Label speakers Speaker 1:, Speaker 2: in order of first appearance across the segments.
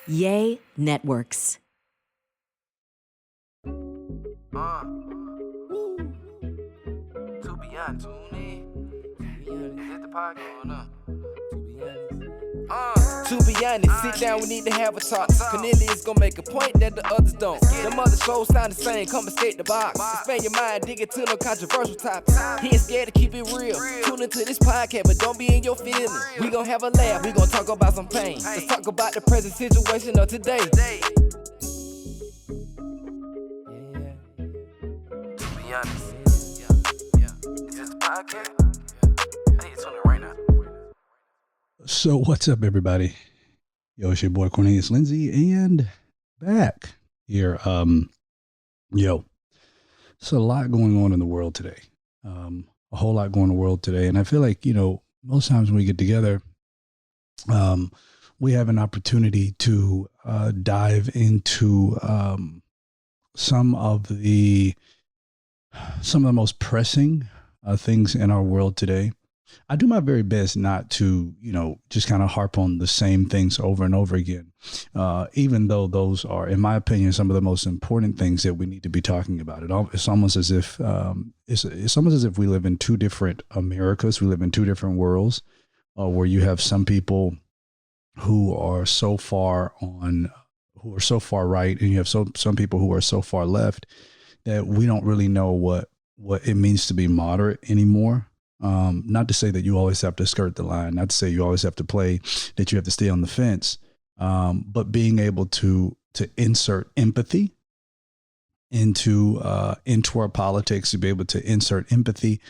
Speaker 1: Yay Networks.
Speaker 2: To be honest, is the pod going on? To be honest, sit down, we need to have a talk. Cornelius gon' make a point that the others don't. Them other shows sound the same, come escape the box. Expand your mind, dig into no controversial topics. He ain't scared to keep it real. Tune into this podcast, but don't be in your feelings. We gon' have a laugh, we gon' talk about some pain. Let's talk about the present situation of today. To be honest, is this the podcast? I need to tune it right now.
Speaker 3: So what's up, everybody? Yo, it's your boy Cornelius, Lindsey, and back here. It's a lot going on in the world today. A whole lot going on in the world today, and I feel like most times when we get together, we have an opportunity to dive into some of the most pressing things in our world today. I do my very best not to, just kind of harp on the same things over and over again, even though those are, in my opinion, some of the most important things that we need to be talking about. It's almost as if it's almost as if we live in two different Americas. We live in two different worlds, where you have some people who are so far right, and you have some people who are so far left that we don't really know what it means to be moderate anymore. Not to say that you always have to skirt the line, not to say you always have to play, that you have to stay on the fence, but being able to insert empathy into our politics, to be able to insert empathy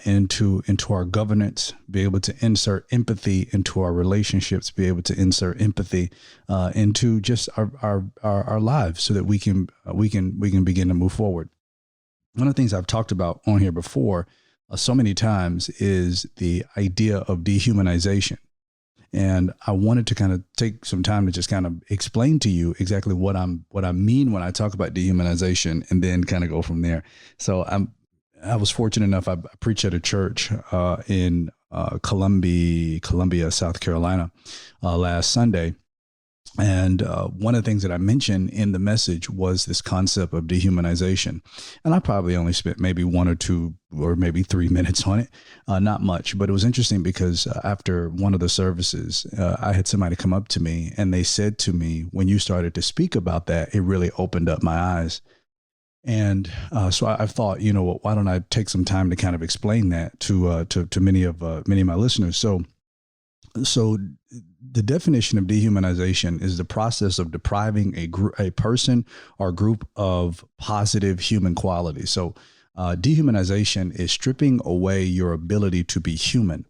Speaker 3: into our governance, be able to insert empathy into our relationships, be able to insert empathy into just our lives, so that we can begin to move forward. One of the things I've talked about on here before so many times is the idea of dehumanization. And I wanted to kind of take some time to just kind of explain to you exactly what I mean when I talk about dehumanization, and then kind of go from there. So I was fortunate enough, I preached at a church in Columbia, South Carolina last Sunday. And one of the things that I mentioned in the message was this concept of dehumanization. And I probably only spent maybe 1 or 2 or maybe 3 minutes on it, not much. But it was interesting because after one of the services, I had somebody come up to me and they said to me, when you started to speak about that, it really opened up my eyes. And so I thought, why don't I take some time to kind of explain that to many of my listeners. So the definition of dehumanization is the process of depriving a person or group of positive human qualities. So dehumanization is stripping away your ability to be human.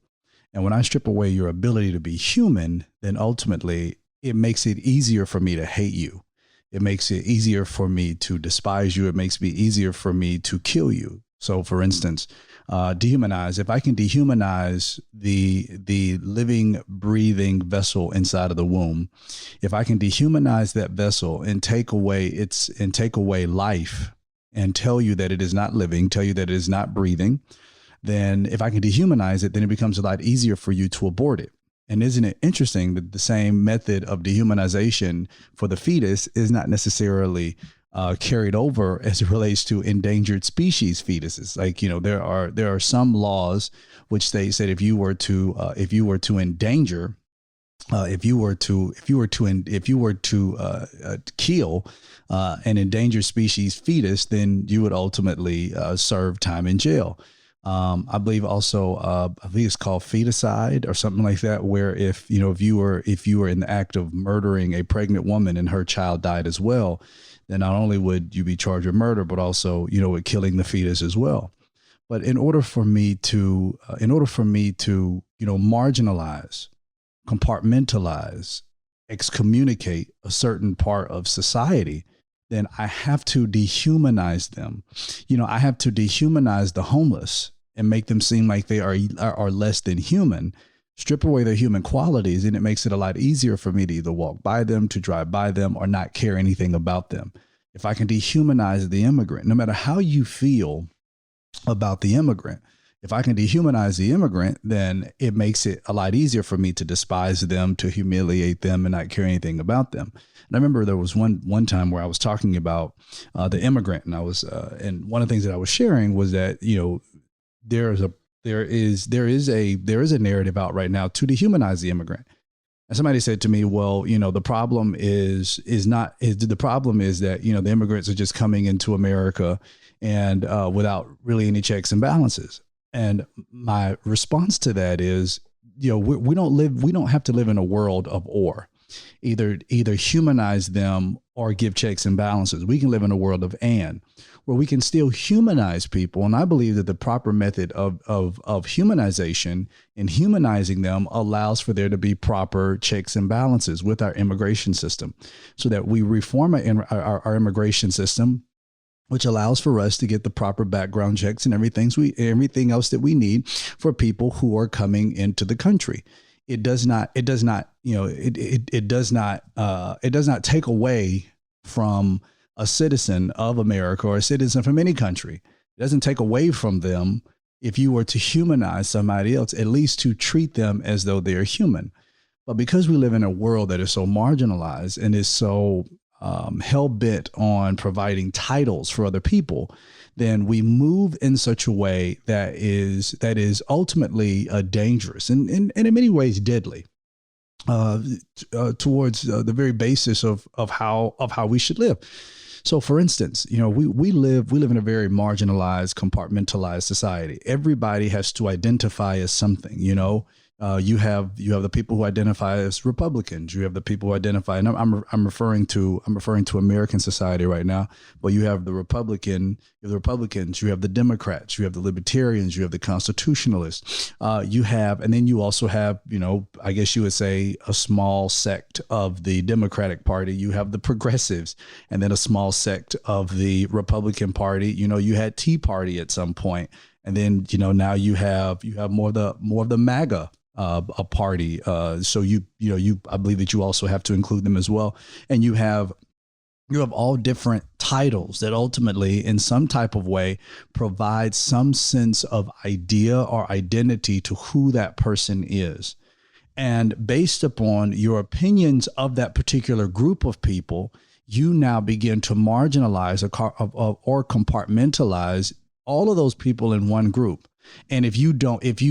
Speaker 3: And when I strip away your ability to be human, then ultimately it makes it easier for me to hate you. It makes it easier for me to despise you. It makes it easier for me to kill you. So for instance, dehumanize, if I can dehumanize the living, breathing vessel inside of the womb, if I can dehumanize that vessel and take away life and tell you that it is not living, tell you that it is not breathing, then if I can dehumanize it, then it becomes a lot easier for you to abort it. And isn't it interesting that the same method of dehumanization for the fetus is not necessarily carried over as it relates to endangered species fetuses? Like, there are some laws which state that if you were to kill an endangered species fetus, then you would ultimately serve time in jail. I believe also, I think it's called feticide or something like that, where if you were in the act of murdering a pregnant woman and her child died as well, then not only would you be charged with murder, but also, with killing the fetus as well. But in order for me to marginalize, compartmentalize, excommunicate a certain part of society, then I have to dehumanize them. I have to dehumanize the homeless and make them seem like they are less than human, strip away their human qualities, and it makes it a lot easier for me to either walk by them, to drive by them, or not care anything about them. If I can dehumanize the immigrant, no matter how you feel about the immigrant, If I can dehumanize the immigrant, then it makes it a lot easier for me to despise them, to humiliate them, and not care anything about them. And I remember there was one time where I was talking about the immigrant, and and one of the things that I was sharing was that, you know, there is a narrative out right now to dehumanize the immigrant. And somebody said to me, well, you know, the problem is the problem is that, you know, the immigrants are just coming into America and without really any checks and balances. And my response to that is, you know, we don't have to live in a world of or. Either humanize them or give checks and balances. We can live in a world of and, where we can still humanize people. And I believe that the proper method of humanization and humanizing them allows for there to be proper checks and balances with our immigration system, so that we reform our immigration system, which allows for us to get the proper background checks and everything else that we need for people who are coming into the country. It does not take away from a citizen of America or a citizen from any country. It doesn't take away from them if you were to humanize somebody else, at least to treat them as though they are human. But because we live in a world that is so marginalized and is so hell-bent on providing titles for other people, then we move in such a way that is ultimately dangerous and in many ways deadly towards the very basis of how we should live. So, for instance, you know, we live in a very marginalized, compartmentalized society. Everybody has to identify as something. You know, you have the people who identify as Republicans. You have the people who identify, and I'm referring to American society right now. But you have the Republicans. You have the Democrats. You have the Libertarians. You have the Constitutionalists. And then you also have, you know, I guess you would say a small sect of the Democratic Party. You have the progressives, and then a small sect of the Republican Party. You know, you had Tea Party at some point, and then, you know, now you have more of the MAGA a party. So I believe that you also have to include them as well. And you have all different titles that ultimately in some type of way provide some sense of idea or identity to who that person is. And based upon your opinions of that particular group of people, you now begin to marginalize or compartmentalize all of those people in one group. And if you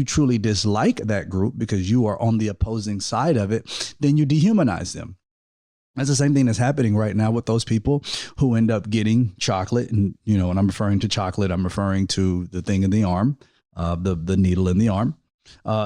Speaker 3: truly dislike that group because you are on the opposing side of it, then you dehumanize them. That's the same thing that's happening right now with those people who end up getting chocolate. And, you know, when I'm referring to chocolate, I'm referring to the thing in the arm, the needle in the arm.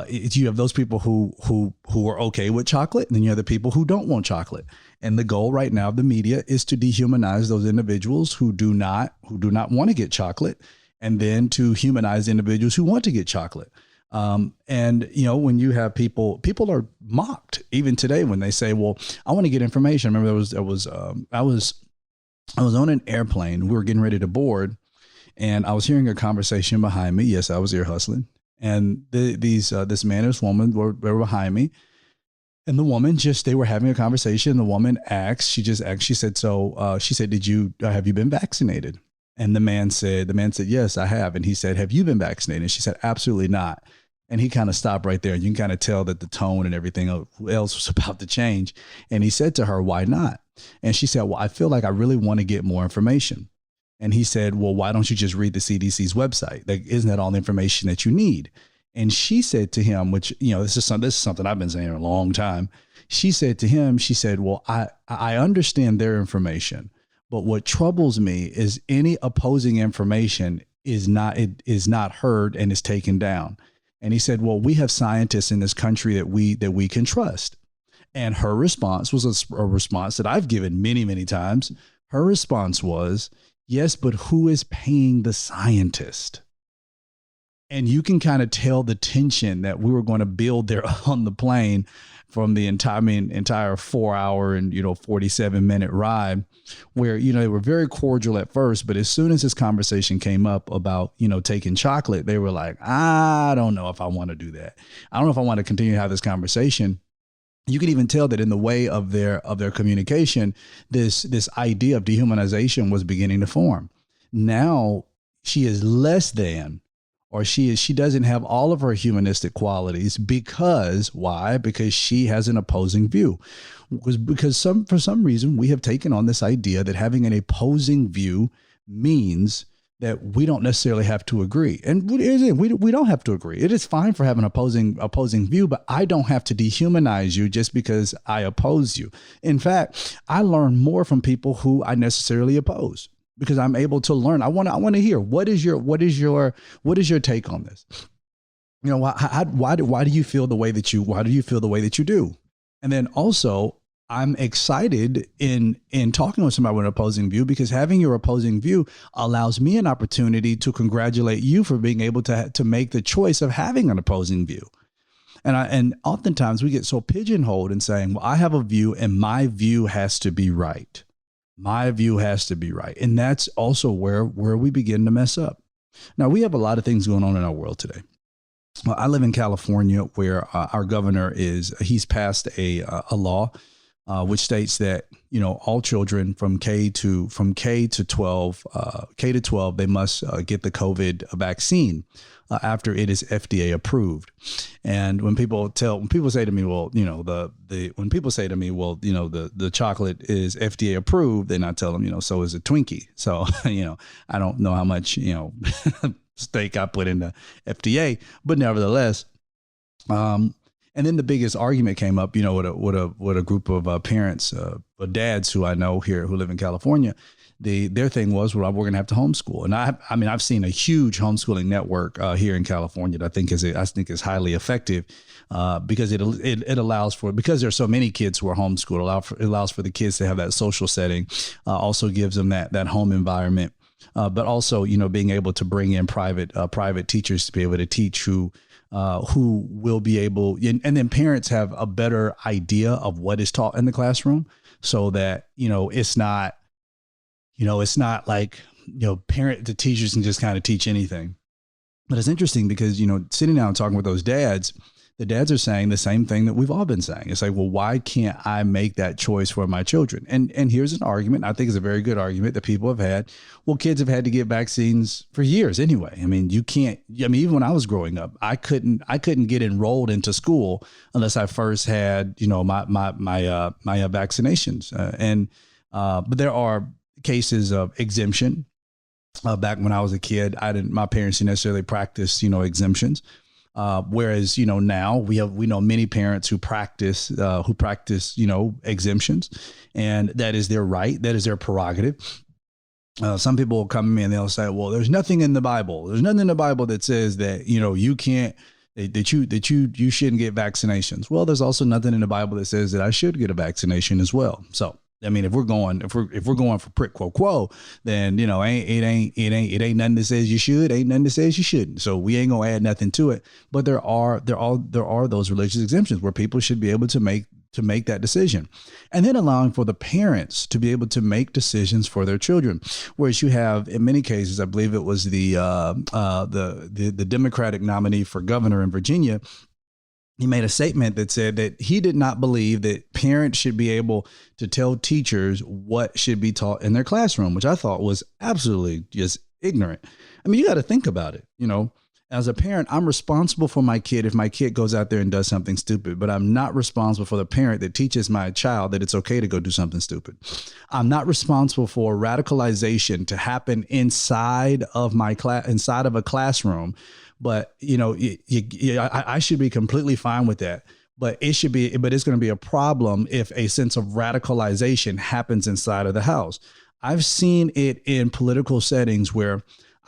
Speaker 3: You have those people who are okay with chocolate, and then you have the people who don't want chocolate. And the goal right now of the media is to dehumanize those individuals who do not want to get chocolate, and then to humanize individuals who want to get chocolate. And, you know, when you have people are mocked even today when they say, well, I want to get information. I remember I was on an airplane. We were getting ready to board, and I was hearing a conversation behind me. Yes, I was ear hustling. And this man and this woman were behind me. And the woman they were having a conversation. The woman she said, have you been vaccinated? And the man said, yes, I have. And he said, have you been vaccinated? And she said, absolutely not. And he kind of stopped right there. And you can kind of tell that the tone and everything else was about to change. And he said to her, why not? And she said, well, I feel like I really want to get more information. And he said, well, why don't you just read the CDC's website? Like, isn't that all the information that you need? And she said to him, which, you know, this is something I've been saying for a long time. She said to him, well, I understand their information. But what troubles me is any opposing information is not heard and is taken down. And he said, well, we have scientists in this country that we can trust. And her response was a response that I've given many, many times. Her response was, yes, but who is paying the scientist? And you can kind of tell the tension that we were going to build there on the plane from the entire 4 hour and, 47-minute ride, where, they were very cordial at first. But as soon as this conversation came up about, taking chocolate, they were like, I don't know if I want to do that. I don't know if I want to continue to have this conversation. You could even tell that in the way of their communication, this idea of dehumanization was beginning to form. Now she is less than or she doesn't have all of her humanistic qualities. Because why? Because she has an opposing view. Because for some reason we have taken on this idea that having an opposing view means that we don't necessarily have to agree. And we don't have to agree. It is fine for having an opposing view, but I don't have to dehumanize you just because I oppose you. In fact, I learn more from people who I necessarily oppose, because I'm able to learn. I want to hear, what is your take on this? You know, why do you feel the way that you do? And then also, I'm excited in talking with somebody with an opposing view, because having your opposing view allows me an opportunity to congratulate you for being able to make the choice of having an opposing view. And oftentimes we get so pigeonholed in saying, well, I have a view and my view has to be right. My view has to be right. And that's also where we begin to mess up. Now, we have a lot of things going on in our world today. Well, I live in California, where our governor he's passed a law which states that, you know, all children from K to 12, they must get the COVID vaccine after it is FDA approved. And when people say to me, well, you know, the chocolate is FDA approved, then I tell them, you know, so is a Twinkie. So, you know, I don't know how much, you know, stake I put into FDA, but nevertheless, and then the biggest argument came up, you know, with a group of parents, dads who I know here who live in California. Their thing was, well, we're going to have to homeschool. And I mean, I've seen a huge homeschooling network here in California that I think is highly effective because it allows for, because there's so many kids who are homeschooled, it allows for the kids to have that social setting, also gives them that home environment, but also, you know, being able to bring in private teachers to be able to teach who will be able, and then parents have a better idea of what is taught in the classroom, so that, you know, it's not like, you know, the teachers can just kind of teach anything. But it's interesting because, you know, sitting down and talking with those dads, the dads are saying the same thing that we've all been saying. It's like, well, why can't I make that choice for my children? And here's an argument, I think it's a very good argument that people have had. Well, kids have had to get vaccines for years anyway. I mean, even when I was growing up, I couldn't get enrolled into school unless I first had, you know, my vaccinations. But there are cases of exemption. Back when I was a kid, my parents didn't necessarily practice, you know, exemptions. Whereas, you know, now we know many parents who practice, you know, exemptions, and that is their right. That is their prerogative. Some people will come to me and they'll say, well, there's nothing in the Bible. There's nothing in the Bible that says that, you know, you can't, that you shouldn't get vaccinations. Well, there's also nothing in the Bible that says that I should get a vaccination as well. So, I mean, if we're going for prit quo quo, then, you know, it ain't nothing that says you should, ain't nothing that says you shouldn't. So we ain't gonna add nothing to it. But there are those religious exemptions where people should be able to make that decision, and then allowing for the parents to be able to make decisions for their children. Whereas you have, in many cases, I believe it was the Democratic nominee for governor in Virginia. He made a statement that said that he did not believe that parents should be able to tell teachers what should be taught in their classroom, which I thought was absolutely just ignorant. I mean, you got to think about it. You know, as a parent, I'm responsible for my kid if my kid goes out there and does something stupid, but I'm not responsible for the parent that teaches my child that it's okay to go do something stupid. I'm not responsible for radicalization to happen inside of a classroom. But, you know, I should be completely fine with that. But it's going to be a problem if a sense of radicalization happens inside of the house. I've seen it in political settings where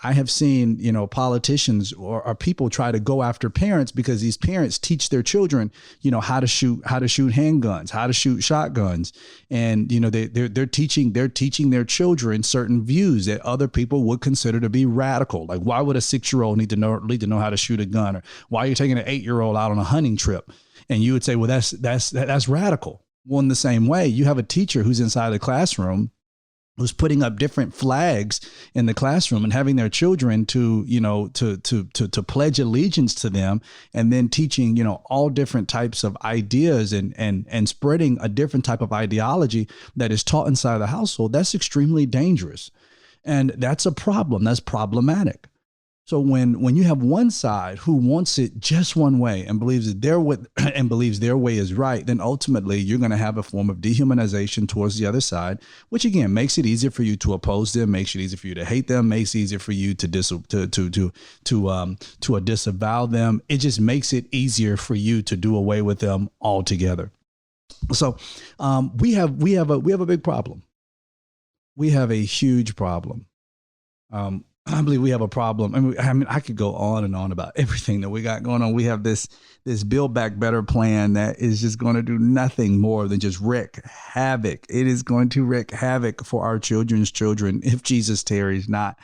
Speaker 3: I have seen, you know, politicians or people try to go after parents because these parents teach their children, you know, how to shoot handguns, how to shoot shotguns. And, you know, they're teaching their children certain views that other people would consider to be radical. Like, why would a 6-year-old need to know how to shoot a gun? Or why are you taking an 8-year-old out on a hunting trip? And you would say, well, that's radical. Well, in the same way, you have a teacher who's inside the classroom who's putting up different flags in the classroom and having their children to pledge allegiance to them, and then teaching, you know, all different types of ideas and spreading a different type of ideology that is taught inside the household. That's extremely dangerous. And that's a problem. That's problematic. So when you have one side who wants it just one way and believes that their way is right, then ultimately you're going to have a form of dehumanization towards the other side, which again makes it easier for you to oppose them, makes it easier for you to hate them, makes it easier for you to disavow them. It just makes it easier for you to do away with them altogether. So we have a big problem. We have a huge problem. I believe we have a problem. I mean, I could go on and on about everything that we got going on. We have this Build Back Better plan that is just going to do nothing more than just wreak havoc. It is going to wreak havoc for our children's children if Jesus tarries not.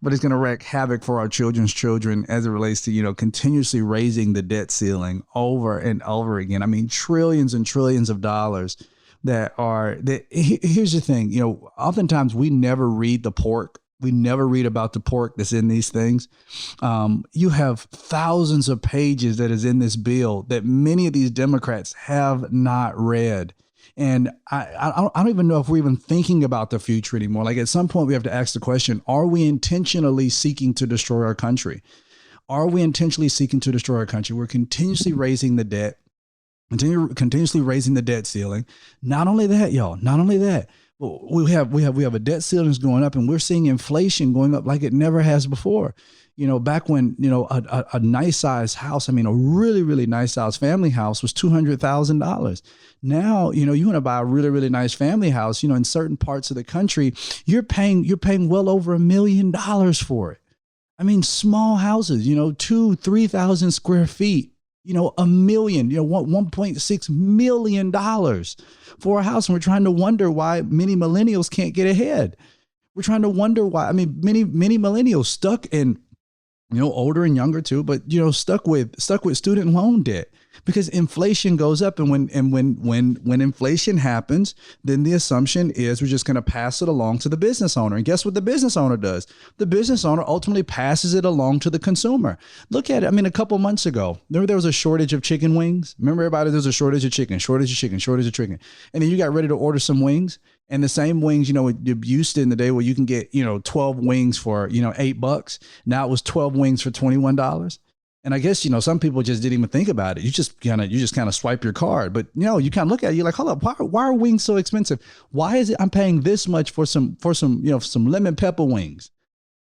Speaker 3: But it's going to wreak havoc for our children's children as it relates to, continuously raising the debt ceiling over and over again. I mean, trillions and trillions of dollars here's the thing, oftentimes we never read the pork. We never read about the pork that's in these things. You have thousands of pages that is in this bill that many of these Democrats have not read. And I don't even know if we're even thinking about the future anymore. Like at some point we have to ask the question, are we intentionally seeking to destroy our country? Are we intentionally seeking to destroy our country? We're continuously raising the debt, continuously raising the debt ceiling. Not only that, y'all, we have a debt ceiling that's going up, and we're seeing inflation going up like it never has before. Back when, a nice size house, a really, really nice size family house was $200,000. Now, you want to buy a really, really nice family house, in certain parts of the country, you're paying well over $1 million for it. Small houses, 2,000-3,000 square feet. $1 million, $1.6 million for a house. And we're trying to wonder why many millennials can't get ahead. We're trying to wonder why, many millennials stuck in, older and younger too, but, stuck with student loan debt because inflation goes up. And when inflation happens, then the assumption is we're just going to pass it along to the business owner. And guess what the business owner does? The business owner ultimately passes it along to the consumer. Look at it. A couple months ago, there was a shortage of chicken wings. Remember everybody, there's a shortage of chicken. And then you got ready to order some wings. And the same wings, you used to in the day where you can get, 12 wings for, $8. Now it was 12 wings for $21. And I guess, some people just didn't even think about it. You just kind of swipe your card. But, you kind of look at it, you're like, hold up, why are wings so expensive? Why is it I'm paying this much for some lemon pepper wings?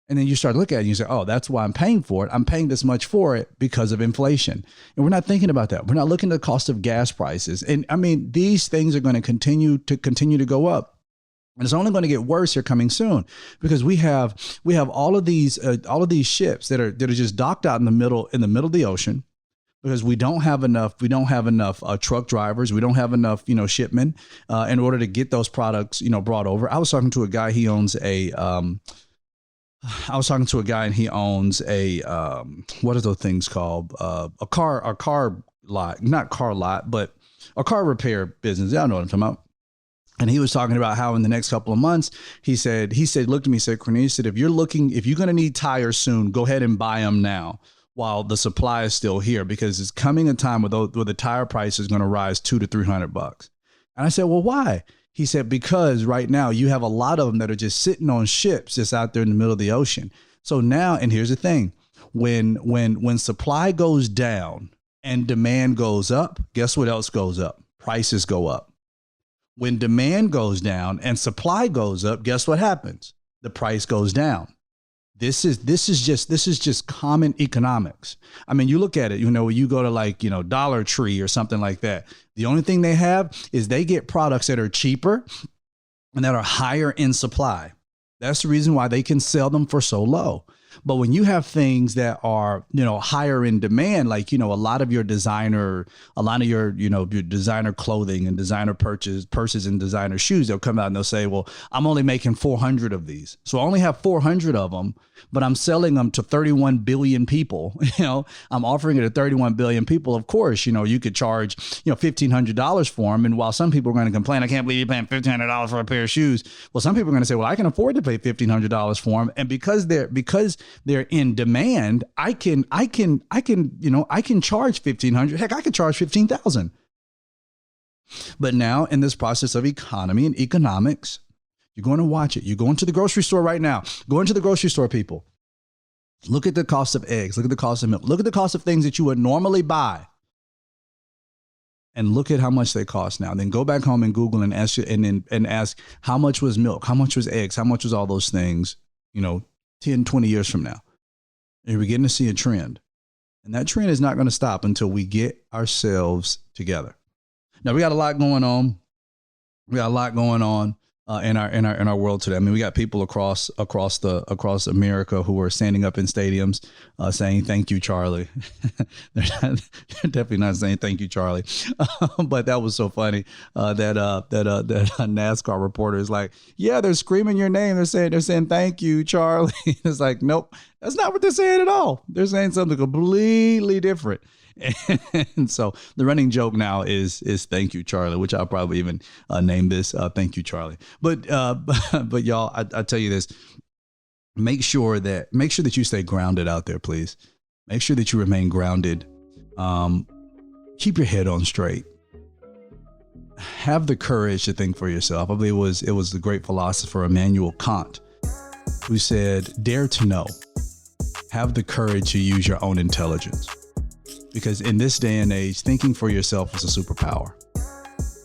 Speaker 3: And then you start looking at it and you say, oh, that's why I'm paying for it. I'm paying this much for it because of inflation. And we're not thinking about that. We're not looking at the cost of gas prices. And these things are going to continue to go up. And it's only going to get worse here coming soon because we have all of these ships that are just docked out in the middle of the ocean because we don't have enough truck drivers. We don't have enough, shipmen in order to get those products, brought over. I was talking to a guy, he owns a what are those things called? A car lot, not car lot, but a car repair business. Y'all know what I'm talking about. And he was talking about how in the next couple of months, he said, looked at me, said, Cornelius, said, if you're going to need tires soon, go ahead and buy them now while the supply is still here, because it's coming a time where the tire price is going to rise $200 to $300. And I said, well, why? He said, because right now you have a lot of them that are just sitting on ships just out there in the middle of the ocean. So now, and here's the thing, when supply goes down and demand goes up, guess what else goes up? Prices go up. When demand goes down and supply goes up, guess what happens? The price goes down. This is just common economics. You look at it, you go to Dollar Tree or something like that. The only thing they have is they get products that are cheaper and that are higher in supply. That's the reason why they can sell them for so low. But when you have things that are, higher in demand, like, a lot of your designer clothing and designer purses and designer shoes, they'll come out and they'll say, well, I'm only making 400 of these. So I only have 400 of them, but I'm selling them to 31 billion people. I'm offering it to 31 billion people. Of course, you could charge, $1,500 for them. And while some people are going to complain, I can't believe you're paying $1,500 for a pair of shoes. Well, some people are going to say, well, I can afford to pay $1,500 for them. And because they're in demand, I can charge $1,500. Heck, I could charge $15,000. But now in this process of economy and economics, you're going to watch it. You go into the grocery store right now. Go into the grocery store, people. Look at the cost of eggs. Look at the cost of milk. Look at the cost of things that you would normally buy. And look at how much they cost now. Then go back home and Google and ask and ask how much was milk, how much was eggs, how much was all those things, 10, 20 years from now. And we're beginning to see a trend. And that trend is not going to stop until we get ourselves together. Now, we got a lot going on. In our world today. I mean, we got people across America who are standing up in stadiums saying thank you, Charlie. they're definitely not saying thank you, Charlie. But that was so funny that NASCAR reporter is like, yeah, they're screaming your name. They're saying thank you, Charlie. It's like, nope, that's not what they're saying at all. They're saying something completely different. And so the running joke now is thank you, Charlie, which I'll probably even name this thank you, Charlie. But y'all, I tell you this, make sure that you stay grounded out there, please. Make sure that you remain grounded. Keep your head on straight. Have the courage to think for yourself. I believe it was the great philosopher Immanuel Kant who said, dare to know. Have the courage to use your own intelligence. Because in this day and age, thinking for yourself is a superpower.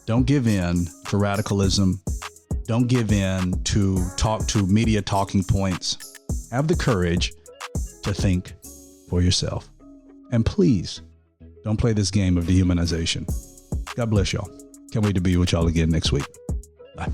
Speaker 3: Don't give in to radicalism. Don't give in to media talking points. Have the courage to think for yourself. And please don't play this game of dehumanization. God bless y'all. Can't wait to be with y'all again next week. Bye.